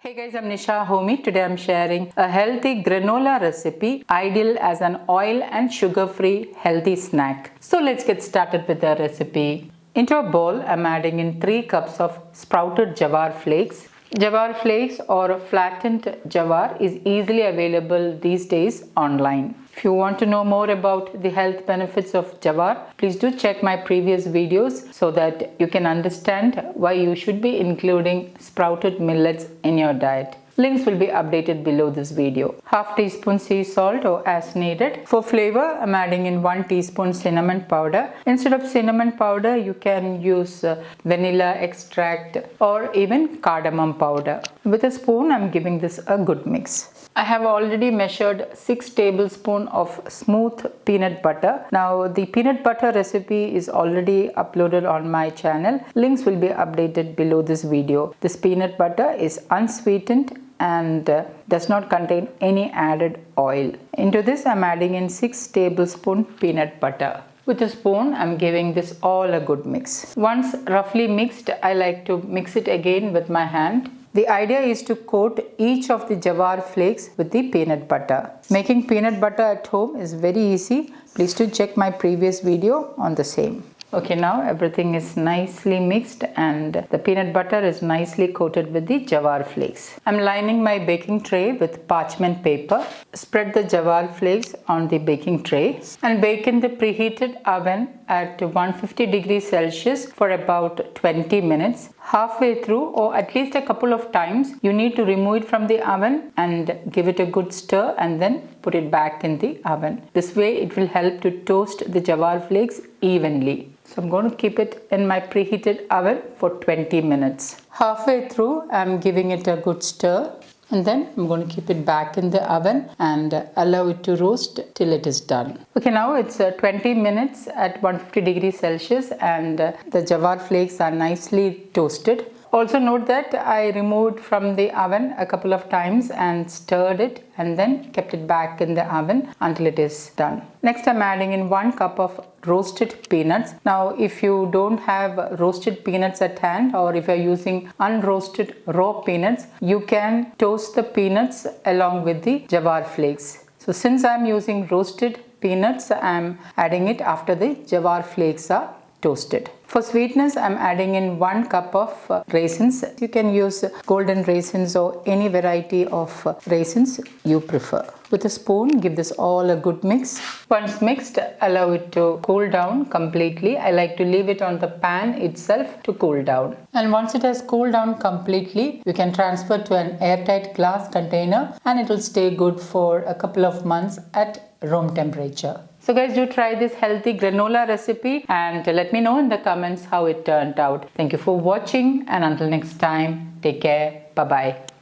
Hey guys, I'm Nisa Homey. Today I'm sharing a healthy granola recipe, ideal as an oil and sugar-free healthy snack. So let's get started with the recipe. Into a bowl, I'm adding in 3 cups of sprouted jawar flakes. Jawar flakes or flattened jawar is easily available these days online. If you want to know more about the health benefits of jawar, please do check my previous videos so that you can understand why you should be including sprouted millets in your diet. Links will be updated below this video. Half teaspoon sea salt or as needed. For flavor, I'm adding in 1 teaspoon cinnamon powder. Instead of cinnamon powder, you can use vanilla extract or even cardamom powder. With a spoon, I'm giving this a good mix. I have already measured 6 tablespoons of smooth peanut butter. Now the peanut butter recipe is already uploaded on my channel. Links will be updated below this video. This peanut butter is unsweetened and does not contain any added oil. Into this I'm adding in 6 tablespoons peanut butter. With a spoon, I'm giving this all a good mix. Once roughly mixed, I like to mix it again with my hand. The idea is to coat each of the jawar flakes with the peanut butter. Making peanut butter at home is very easy. Please do check my previous video on the same. Okay, now everything is nicely mixed and the peanut butter is nicely coated with the jawar flakes. I'm lining my baking tray with parchment paper. Spread the jawar flakes on the baking tray and bake in the preheated oven at 150 degrees Celsius for about 20 minutes. Halfway through, or at least a couple of times, you need to remove it from the oven and give it a good stir and then put it back in the oven. This way it will help to toast the jawar flakes evenly. So I'm going to keep it in my preheated oven for 20 minutes. Halfway through, I'm giving it a good stir and then I'm going to keep it back in the oven and allow it to roast till it is done. Okay, now it's 20 minutes at 150 degrees Celsius and the jawar flakes are nicely toasted. Also note that I removed from the oven a couple of times and stirred it and then kept it back in the oven until it is done. Next I'm adding in 1 cup of roasted peanuts. Now if you don't have roasted peanuts at hand or if you're using unroasted raw peanuts, you can toast the peanuts along with the jawar flakes. So since I'm using roasted peanuts, I'm adding it after the jawar flakes are toasted. For sweetness, I'm adding in 1 cup of raisins. You can use golden raisins or any variety of raisins you prefer. With a spoon, give this all a good mix. Once mixed, allow it to cool down completely. I like to leave it on the pan itself to cool down. And once it has cooled down completely, you can transfer to an airtight glass container and it will stay good for a couple of months at room temperature. So guys, do try this healthy granola recipe and let me know in the comments how it turned out. Thank you for watching and until next time, take care. Bye-bye.